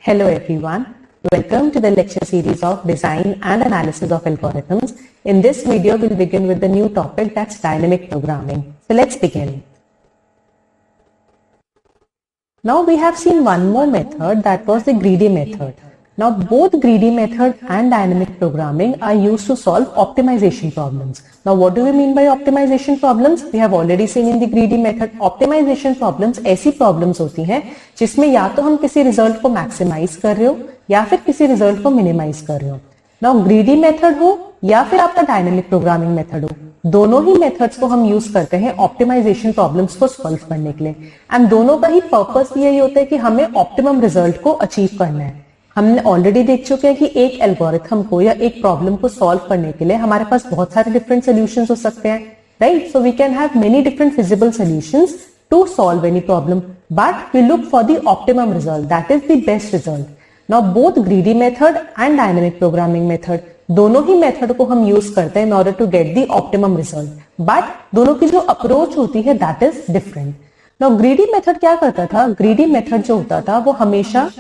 Hello everyone, welcome to the lecture series of Design and Analysis of Algorithms. In this video, we'll begin with the new topic, that's dynamic programming. So let's begin. Now we have seen one more method, that was the greedy method. Now both greedy method and dynamic programming are used to solve optimization problems. Now what do we mean by optimization problems? We have already seen in the greedy method. Optimization problems ऐसी problems होती हैं जिसमें या तो हम किसी result को maximize कर रहे हो या फिर किसी result को minimize कर रहे हो. Now greedy method हो या फिर आपका dynamic programming method हो, दोनों ही मेथड्स को हम यूज करते हैं ऑप्टिमाइजेशन प्रॉब्लम्स को सॉल्व करने के लिए. एंड दोनों का ही पर्पस यही होता है कि हमें ऑप्टिमम रिजल्ट को अचीव करना है. हमने ऑलरेडी देख चुके हैं कि एक एल्गोरिथम को या एक प्रॉब्लम को सॉल्व करने के लिए हमारे पास बहुत सारे डिफरेंट सॉल्यूशंस हो सकते हैं, right? So we can have many different feasible solutions to solve any problem, but we look for the optimum result, that is the best result. Now both greedy method and dynamic programming method, दोनों ही method को हम use करते हैं in order to get the optimum result, but दोनों की जो approach होती है that is different. Now greedy method क्या करता था? ग्रीडी मेथड जो होता था वो हमेशा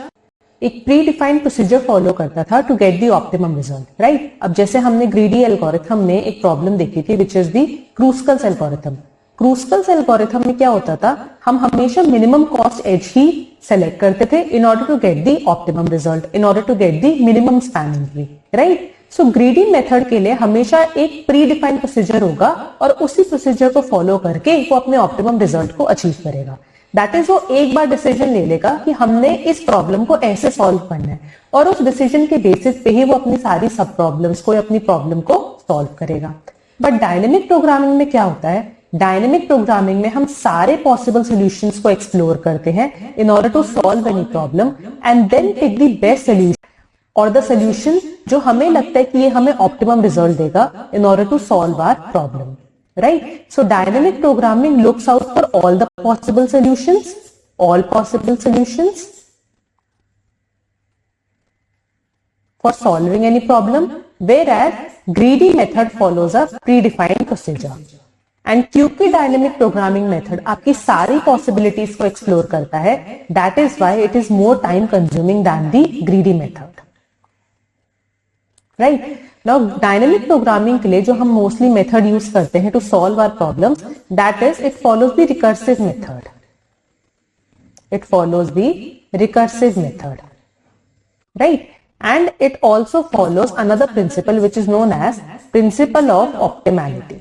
एक प्री डिफाइंड प्रोसीजर फॉलो करता था to get the optimum result, right? अब जैसे हमने ग्रीडी एल्गोरिथम में एक प्रॉब्लम देखी थी which is the Kruskal's algorithm. Kruskal's algorithm में क्या होता था? हम हमेशा मिनिमम कॉस्ट एज ही सेलेक्ट करते थे in order to get the optimum result, in order to get the minimum spanning tree, right? So greedy method के लिए हमेशा एक प्री डिफाइंड प्रोसीजर होगा और उसी प्रोसीजर को फॉलो करके वो अपने ऑप्टिमम रिजल्ट को अचीव करेगा. दैट इज वो एक बार डिसीजन ले लेगा कि हमने इस प्रॉब्लम को ऐसे सॉल्व करना है और उस डिसीजन के बेसिस पे ही वो अपनी सारी सब प्रॉब्लम्स को या अपनी प्रॉब्लम को सॉल्व करेगा. बट डायनेमिक प्रोग्रामिंग में क्या होता है? डायनेमिक प्रोग्रामिंग में हम सारे पॉसिबल सॉल्यूशंस को एक्सप्लोर करते हैं in order to solve any problem and then pick the best solution और द सॉल्यूशन जो हमें लगता है कि ये हमें ऑप्टिमम रिजल्ट देगा in order to solve our problem, right? So dynamic programming looks out for all the possible solutions for solving any problem, whereas greedy method follows a predefined procedure. And क्योंकि dynamic programming method आपकी सारी possibilities को explore करता है, that is why it is more time consuming than the greedy method, right? Now dynamic programming के लिए जो हम मोस्टली मेथड यूज करते हैं to solve our problems, that is it follows the recursive method. It follows the recursive method, right? And it also follows another principle which is known as principle of optimality.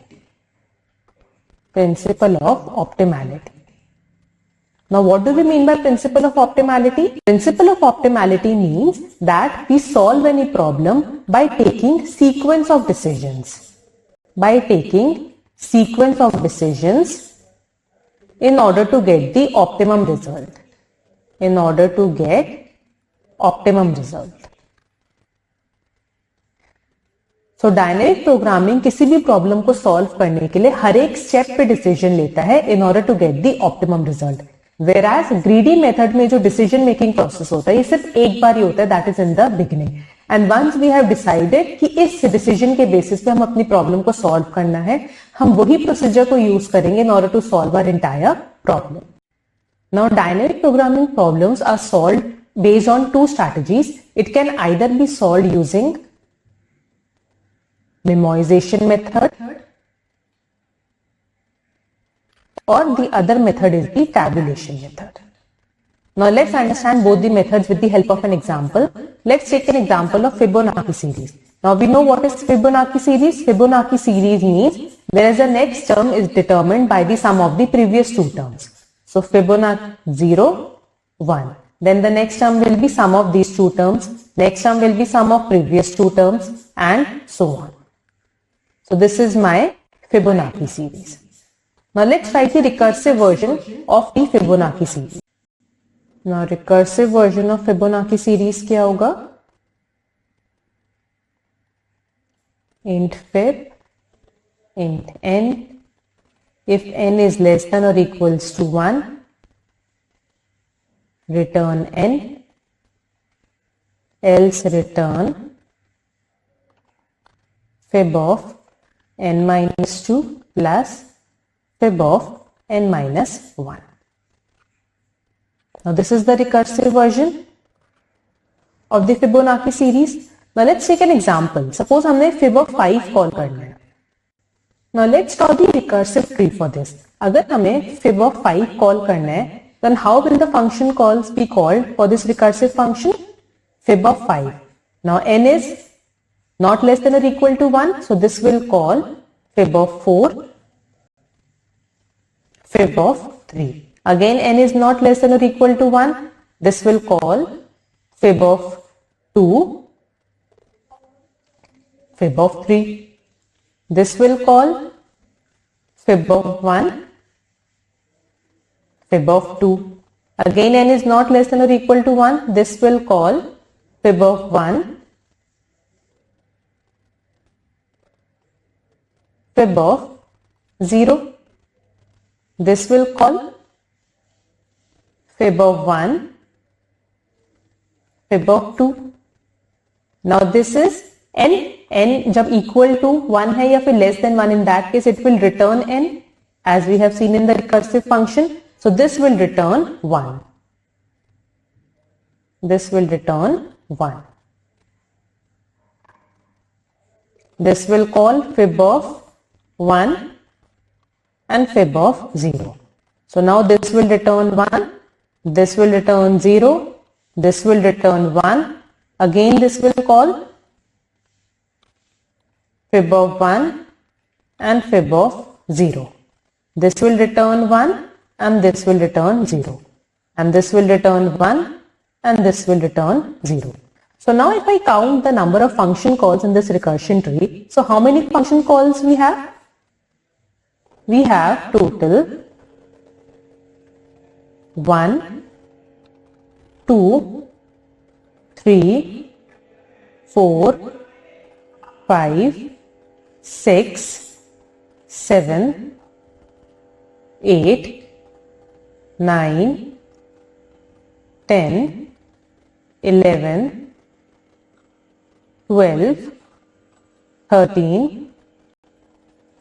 Principle of optimality. Now what do we mean by principle of optimality? Principle of optimality means that we solve any problem by taking sequence of decisions. By taking sequence of decisions in order to get the optimum result. In order to get optimum result. So dynamic programming किसी भी problem को solve करने के लिए हर एक step पे decision लेता है in order to get the optimum result. Whereas greedy method में जो decision making process होता है ये सिर्फ एक बार ही होता है, that is in the beginning. And once we have decided कि इस decision के basis पे हम अपनी problem को solve करना है, हम वही procedure को use करेंगे in order to solve our entire problem. Now dynamic programming problems are solved based on two strategies. It can either be solved using memoization method or the other method is the tabulation method. Now let's understand both the methods with the help of an example. Let's take an example of Fibonacci series. Now we know what is Fibonacci series. Fibonacci series means whereas the next term is determined by the sum of the previous two terms. So Fibonacci 0, 1. Then the next term will be sum of these two terms. Next term will be sum of previous two terms and so on. So this is my Fibonacci series. Now let's write the recursive version of the Fibonacci series. Now recursive version of Fibonacci series क्या होगा? Int fib, int n, if n is less than or equals to 1, return n, else return fib of n minus 2 plus fib of n minus 1. Now this is the recursive version. of the Fibonacci series. Now let's take an example. Suppose हमने fib of 5 call करना है. Now let's draw the recursive tree for this. अगर हमें fib of 5 call करना है, then how will the function calls be called for this recursive function? Fib of 5. Now n is not less than or equal to 1, so this will call fib of 4, fib of 3. Again n is not less than or equal to 1, this will call fib of 2, fib of 3. This will call fib of 1, fib of 2. Again n is not less than or equal to 1, this will call fib of 1, fib of 0. This will call fib of 1, fib of 2. Now this is n जब equal to 1 है या फिर less than 1, in that case it will return n as we have seen in the recursive function. So this will return 1. This will return 1. This will call fib of 1 and fib of 0. So now this will return 1, this will return 0, this will return 1. Again this will call fib of 1 and fib of 0. This will return 1 and this will return 0. And this will return 1 and this will return 0. So now if I count the number of function calls in this recursion tree, so how many function calls we have? We have total 1, 2, 3, 4, 5, 6, 7, 8, 9, 10, 11, 12, 13,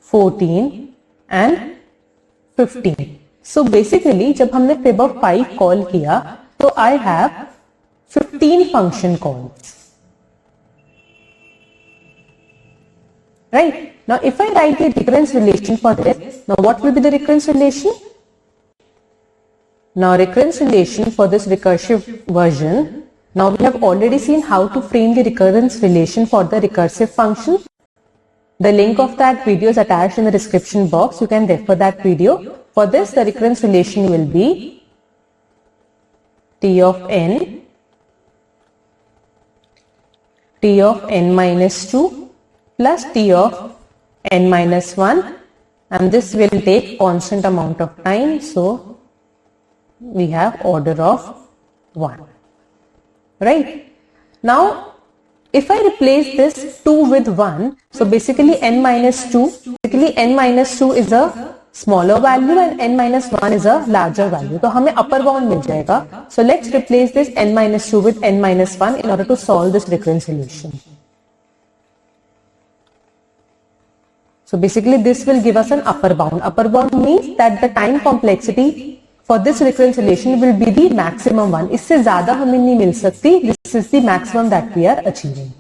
14 and 15. So basically जब हमने fib of 5 call किया तो I have 15 function calls. Right? Now if I write the recurrence relation for this, now what will be the recurrence relation? Now recurrence relation for this recursive version, now we have already seen how to frame the recurrence relation for the recursive function. The link of that video is attached in the description box. You can refer that video. For this, the recurrence relation will be T of n minus 2 plus T of n minus 1, and this will take constant amount of time. So we have order of 1. Right? Now if I replace this 2 with 1, so basically n minus 2 is a smaller value and n minus 1 is a larger value. तो हमें upper bound मिल जाएगा. So let's replace this n minus 2 with n minus 1 in order to solve this recurrence relation. So basically this will give us an upper bound. Upper bound means that the time complexity for this recurrence relation will be the maximum one. इससे ज़्यादा हमें नहीं मिल सकती. This is the maximum that we are achieving.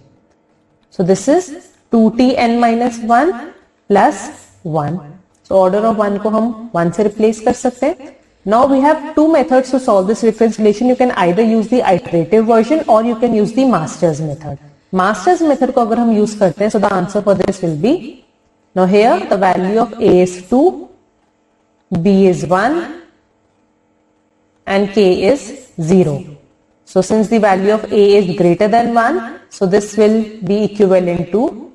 So this is 2tn minus 1 plus 1. So order of 1 को हम 1 से replace कर सकते हैं. Now we have two methods to solve this recurrence relation. You can either use the iterative version or you can use the master's method. Master's method को अगर हम use करते हैं, so the answer for this will be, now here the value of a is 2, b is 1 and k is 0. So since the value of a is greater than 1, so this will be equivalent to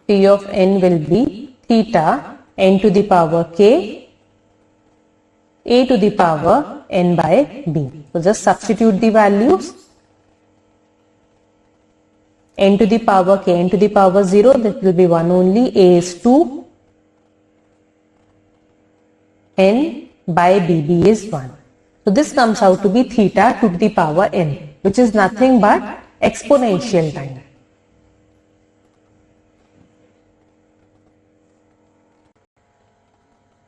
T of n will be theta n to the power k a to the power n by b. So just substitute the values. N to the power k, n to the power 0, that will be 1 only. A is 2, n by bb is 1. So this comes out to be theta to the power n, which is nothing but exponential time.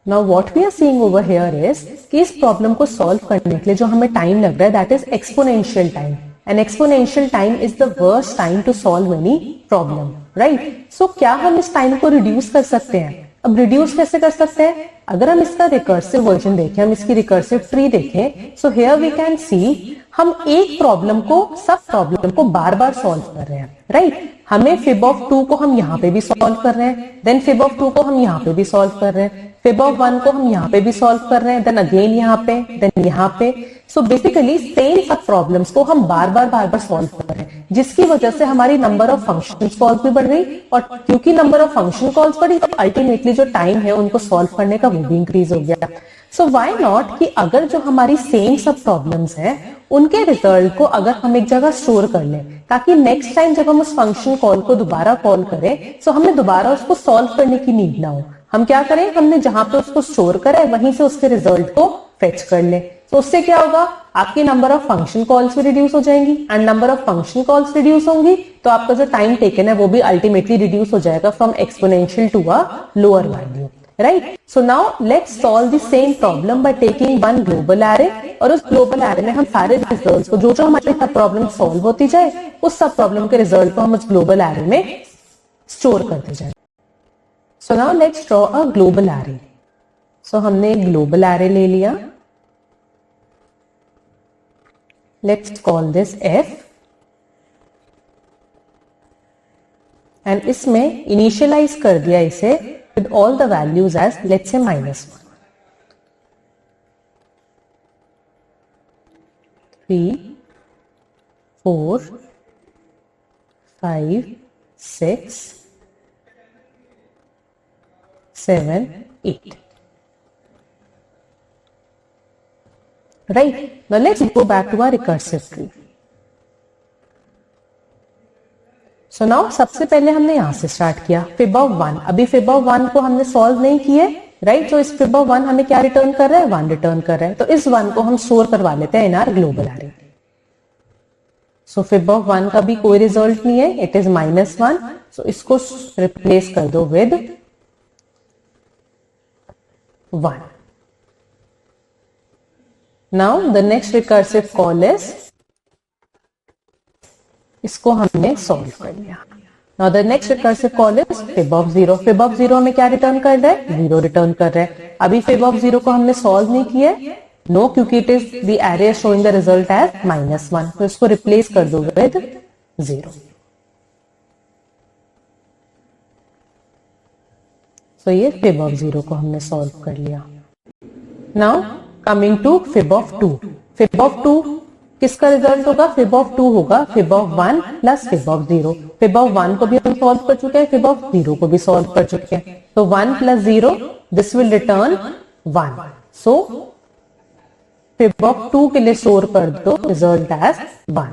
Now what we are seeing over here is कि इस problem को solve करने के लिए जो हमें time लग रहा है that is exponential time, and exponential time is the worst time to solve any problem, right? So क्या हम इस टाइम को रिड्यूस कर सकते हैं? अब रिड्यूस कैसे कर सकते हैं? अगर हम इसका रिकर्सिव वर्जन देखें, हम इसकी रिकर्सिव ट्री देखें, so here we can see हम एक प्रॉब्लम को, सब प्रॉब्लम को बार बार सॉल्व कर रहे हैं, राइट? हमें फिब ऑफ 2 को हम यहाँ पे भी सॉल्व कर रहे हैं, देन फिब ऑफ 2 को हम यहाँ पे भी सॉल्व कर रहे हैं, फिब ऑफ 1 को हम यहाँ पे भी सॉल्व कर रहे हैं, देन अगेन यहाँ पे, देन यहाँ पे। सो बेसिकली सेम सब प्रॉब्लम्स को हम बार बार सॉल्व कर रहे हैं, जिसकी वजह से हमारी नंबर ऑफ फंक्शन कॉल्स भी बढ़ गई, और क्योंकि नंबर ऑफ फंक्शन कॉल्स बढ़ी तो अल्टीमेटली जो टाइम है उनको सॉल्व करने का वो भी इंक्रीज हो गया। सो व्हाई नॉट कि अगर जो हमारी सेम सब प्रॉब्लम्स हैं उनके रिजल्ट को अगर हम एक जगह स्टोर कर लें, ताकि नेक्स्ट टाइम जब हम उस फंक्शन कॉल को दोबारा कॉल करें सो हमें दोबारा उसको सॉल्व करने की नीड ना हो। हम क्या करें, हमने जहां पे उसको स्टोर करा है वहीं से उसके रिजल्ट को फेच कर लें। तो उससे क्या होगा, आपकी नंबर ऑफ फंक्शन कॉल्स भी रिड्यूस हो जाएंगी, and number of function calls reduce होंगी तो आपका जो टाइम टेकन है वो भी अल्टीमेटली रिड्यूस हो जाएगा from exponential to a lower value, right? So now let's solve the same problem by taking one global array, और उस ग्लोबल एरे में हम सारे रिजल्ट्स को, जो हमारी प्रॉब्लम सॉल्व होती जाए उस सब प्रॉब्लम के रिजल्ट को हम उस ग्लोबल एरे में स्टोर करते जाए। So now let's draw a global array. So हमने एक ग्लोबल एरे ले लिया, let's call this F, and इसमें इनिशियलाइज कर दिया इसे with all the values as let's say -1, 3, 4, 5, 6, 7, 8. Right? Now let's go back to our recursive tree. So now सबसे पहले हमने यहां से स्टार्ट किया फिब ऑफ 1। अभी फिब ऑफ 1 को हमने सॉल्व नहीं किए, राइट? तो इस फिब ऑफ 1 हमें क्या रिटर्न कर रहा है, 1 रिटर्न कर रहा है। तो इस 1 को हम स्टोर करवा लेते हैं in our global array. So fib of 1 का भी कोई रिजल्ट नहीं है, इट इज -1। सो इसको रिप्लेस कर दो with 1। Now the next recursive call is, इसको हमने सॉल्व कर लिया। Now the next recursive call is fib of 0। Fib of 0 हमें क्या रिटर्न कर रहा है, 0 रिटर्न कर रहा है। अभी फिब ऑफ 0 को हमने सॉल्व नहीं किया, नो, क्योंकि it is the array showing the result as -1। तो इसको रिप्लेस कर दो विद 0। सो ये फिब ऑफ 0 को हमने सॉल्व कर लिया। Now coming to fib of 2। Fib of 2 किसका रिजल्ट होगा, फिब ऑफ 2 होगा fib of 1 plus fib of 0। Fib of 1 को भी हम सॉल्व कर चुके हैं, फिब ऑफ 0 को भी सॉल्व कर चुके हैं। तो 1 plus 0, this will return 1। So fib of 2 के लिए स्टोर कर दो result as 1।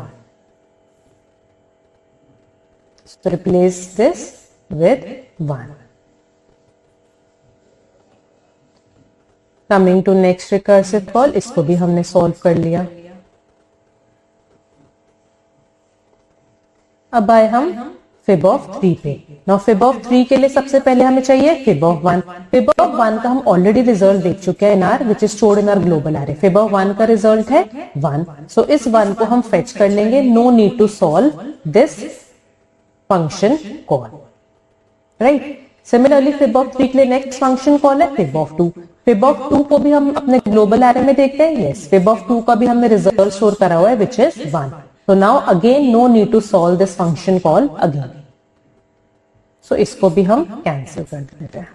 So replace this with 1. Coming to next recursive call, इसको भी हमने सॉल्व कर लिया। अब आए हम फिब ऑफ 3 पे। नाउ फिब ऑफ 3 के लिए सबसे पहले हमें चाहिए फिब ऑफ 1। फिब ऑफ 1 का हम ऑलरेडी रिजल्ट देख चुके हैं इन are which is stored in are global array. Fib of 1 का रिजल्ट है 1। सो इस 1 को हम फेच कर लेंगे, no need to solve this function call, right? Similarly fib of 3 के लिए नेक्स्ट फंक्शन कॉल है फिब ऑफ 2। फिब ऑफ 2 को भी हम अपने ग्लोबल एरे में देखते हैं, यस, फिब ऑफ 2 का भी हमने रिजल्ट स्टोर करा हुआ है which is 1। So now again no need to solve this function call again. So इसको भी हम कैंसिल कर देते हैं।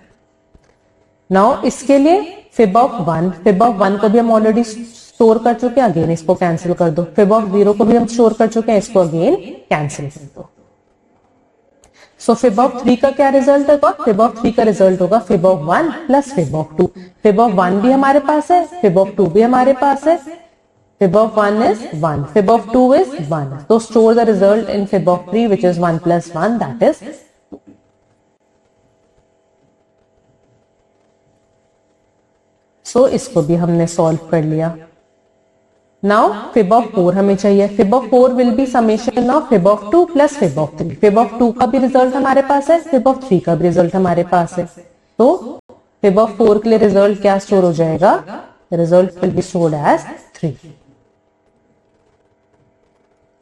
Now इसके लिए फिब ऑफ 1 को भी हम ऑलरेडी स्टोर कर चुके हैं, अगेन इसको कैंसिल कर दो। फिब ऑफ 0 को भी हम स्टोर कर चुके हैं, इसको अगेन कैंसिल कर दो। सो फिब ऑफ 3 का क्या रिजल्ट होगा, फिब ऑफ 3 का रिजल्ट होगा fib of 1 plus fib of 2। Fib of 1 भी हमारे पास है, फिब ऑफ 2 भी हमारे पास है। Fib of 1 is 1. Fib of 2 is 1. So store the result in fib of 3 which is 1 plus 1, that is 2. So इसको भी हमने सॉल्व कर लिया। Now fib of 4 हमें चाहिए। Fib of 4 will be summation of fib of 2 plus fib of 3. Fib of 2 का भी result हमारे पास है, fib of 3 का भी रिजल्ट हमारे पास है। तो फिब ऑफ 4 के लिए रिजल्ट क्या स्टोर हो जाएगा? Result will be stored as 3.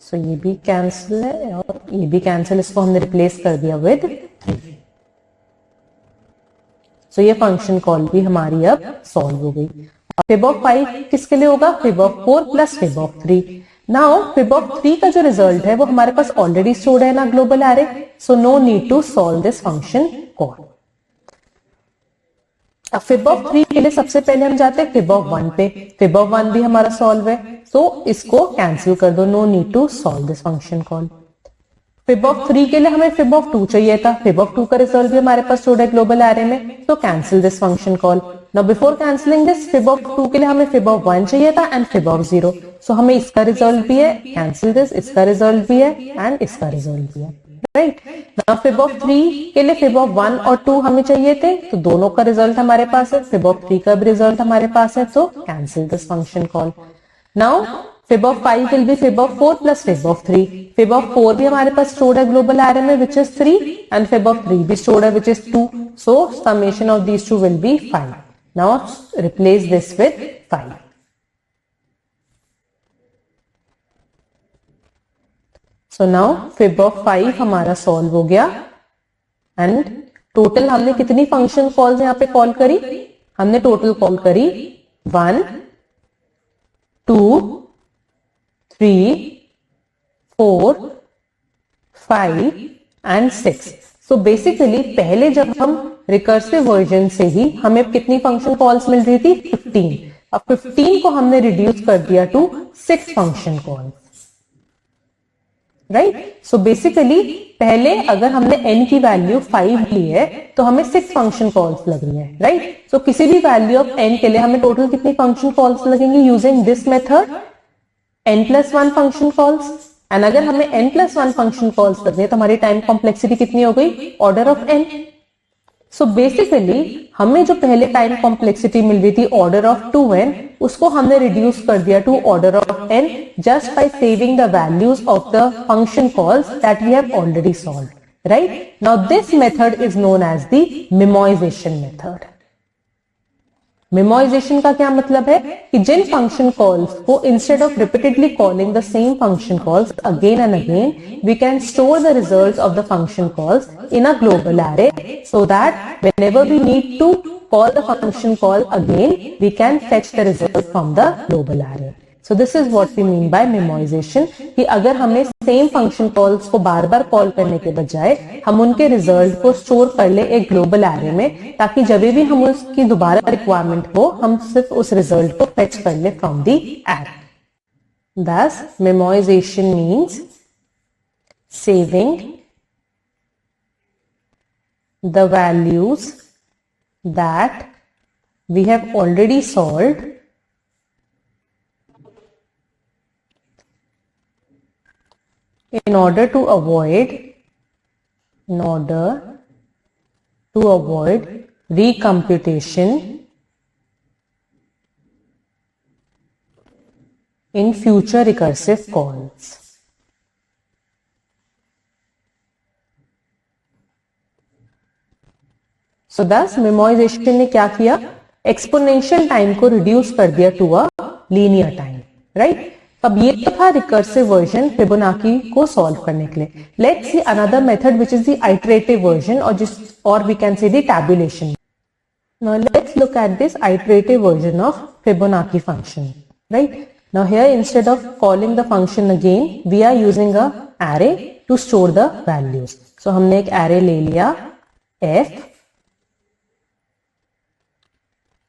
So ये भी कैंसिल है और ये भी कैंसिल, इसको हमने रिप्लेस कर दिया विद 3. सो ये फंक्शन कॉल भी हमारी अब सॉल्व हो गई. फिब ऑफ 5 किसके लिए होगा? Fib of 4 plus fib of 3. Now fib of 3 का जो रिजल्ट है वो हमारे पास ऑलरेडी स्टोर्ड है ना global array, so no need to solve this function call. अब फिब ऑफ 3 के लिए सबसे पहले हम जाते हैं फिब ऑफ 1 पे. फिब ऑफ 1 भी हमारा सॉल्व है, तो इसको कैंसिल कर दो, no need to solve this function call. Fib of 3 के लिए हमें फिब ऑफ 2 चाहिए था. फिब ऑफ 2 का रिजल्ट भी हमारे पास स्टोर्ड है ग्लोबल एरे में, तो cancel this function call. Now before cancelling this, fib of 2 के लिए हमें फिब ऑफ 1 चाहिए था एंड फिब ऑफ 0, सो हमें इसका रिजल्ट भी है, कैंसिल दिस, इसका रिजल्ट भी है एंड इसका रिजल्ट भी है. राइट. नाउ फिब ऑफ 3 के लिए फिब ऑफ 1 और 2 हमें चाहिए थे, तो दोनों का रिजल्ट हमारे पास है. फिब ऑफ 3 का भी रिजल्ट हमारे पास है, तो cancel this function call. Now fib of 5 will be fib of 4 plus fib of 3. Fib of 4 भी हमारे पास स्टोर्ड है ग्लोबल एरे में which is 3 and fib of 3 भी स्टोर्ड है which is 2, so summation of these two will be 5. Now replace this with 5. So now fib of 5 हमारा solve हो गया and total हमने कितनी फंक्शन कॉल्स यहां पे कॉल करी? हमने टोटल कॉल करी 1, 2, 3, 4, 5 एंड 6. सो बेसिकली पहले जब हम रिकर्सिव वर्जन से ही हमें कितनी फंक्शन कॉल्स मिल रही थी? 15. अब 15 को हमने रिड्यूस कर दिया to 6 function calls. Right. So basically पहले अगर हमने n की वैल्यू 5 ली है तो हमें 6 फंक्शन कॉल्स लग रही है. राइट. सो किसी भी वैल्यू ऑफ n के लिए हमें टोटल कितनी फंक्शन कॉल्स लगेंगी using this method? n+1 function calls. And अगर हमें n+1 फंक्शन कॉल्स लगने तो हमारी टाइम कॉम्प्लेक्सिटी कितनी हो गई? Order of n. So basically हमें जो पहले टाइम कॉम्प्लेक्सिटी मिल रही थी ऑर्डर ऑफ 2n, उसको हमने रिड्यूस कर दिया to order of n just by saving the values of the function calls that we have already solved. Right. Now this method is known as the memoization method. Memoization का क्या मतलब है कि जिन फंक्शन कॉल्स को instead of repeatedly calling the same function calls again and again, we can store the results of the function calls in a global array, so that whenever we need to call the function call again, we can fetch the result from the global array. So this is what we mean by memoization, कि अगर हमें same function calls को बार बार call करने के बजाय हम उनके result को स्टोर कर ले एक ग्लोबल एरे में, ताकि जब भी हम उसकी दोबारा रिक्वायरमेंट हो हम सिर्फ उस रिजल्ट को फेच कर ले from the array. Thus memoization means saving the values that we have already solved in order to avoid recomputation in future recursive calls. So thus memoization ने क्या किया? एक्सपोनेंशियल टाइम को रिड्यूस कर दिया to a linear time. Right. अब ये तो था रिकर्सिव वर्जन फिबोनाची को सॉल्व करने के लिए. Let's see another method which is the iterative version और we can say the tabulation. Now let's look at this iterative version of Fibonacci function. Right. Now here instead of calling the function again we are using a array to store the values. So हमने एक array ले लिया f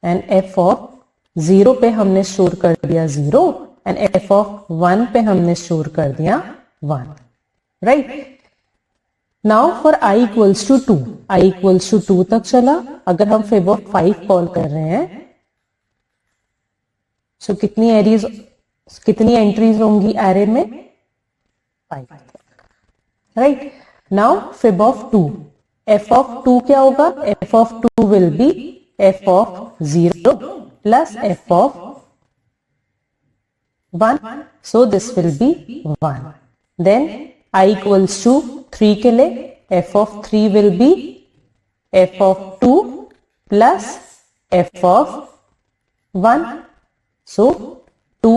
and f of 0 पे हमने store कर दिया 0 and f of 1 पे हमने स्टोर कर दिया 1. Right. Now for i equals to 2, i equals to 2 तक चला. अगर हम फिब ऑफ 5 कॉल कर रहे हैं सो कितनी एंट्रीज होंगी एरे में? 5. Right. Now fib of 2, f of 2 क्या होगा? f of 2 will be f of 0 plus f of 1. So this will be 1. Then I equals to 3 के लिए f of 3 will be f of 2 plus f of 1. So 2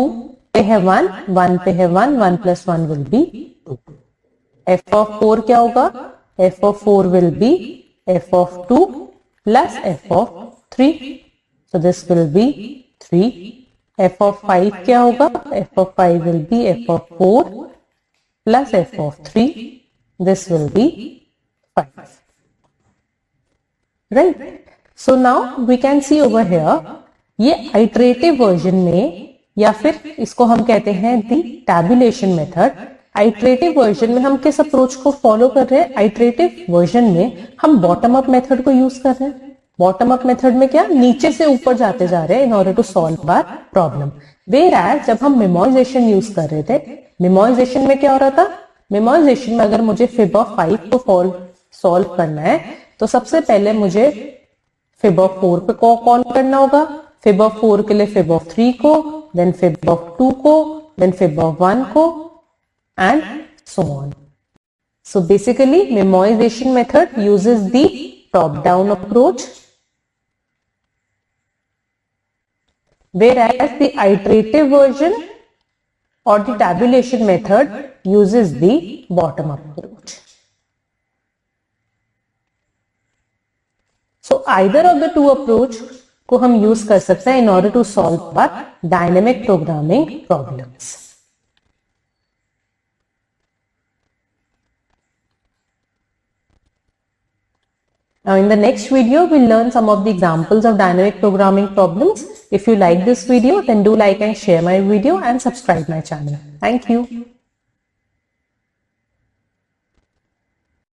पे है 1, 1 पे है 1, 1 plus 1 will be 2. f of 4 क्या होगा? f of 4 will be f of 2 plus f of 3. So this will be 3. f of 5 क्या होगा? f of 5 will be f of 4 plus f of 3. This will be 5. Right? So now we can see over here, ये iterative version में, या फिर इसको हम कहते हैं the tabulation method. Iterative version में हम किस अप्रोच को फॉलो कर रहे हैं? आइटरेटिव वर्जन में हम बॉटम अप मेथड को यूज कर रहे हैं. बॉटम अप मेथड में क्या, नीचे से ऊपर जाते जा रहे हैं in order to solve our problem. Where जब हम मेमोराइजेशन यूज कर रहे थे, मेमोराइजेशन में क्या हो रहा था? मेमोराइजेशन में अगर मुझे फिब ऑफ 5 को सॉल्व करना है तो सबसे पहले मुझे फिब ऑफ 4 पे कॉल करना होगा. फिब ऑफ 4 के लिए फिब ऑफ 3 को, देन फिब ऑफ 2 को, देन फिब ऑफ 1 को, and so on. So basically memorization method uses the top down approach, whereas the iterative version or the tabulation method uses the bottom up approach. So either of the two approach को हम use कर सकते हैं in order to solve our dynamic programming problems. Now in the next video, we'll learn some of the examples of dynamic programming problems. If you like this video, then do like and share my video and subscribe my channel. Thank you.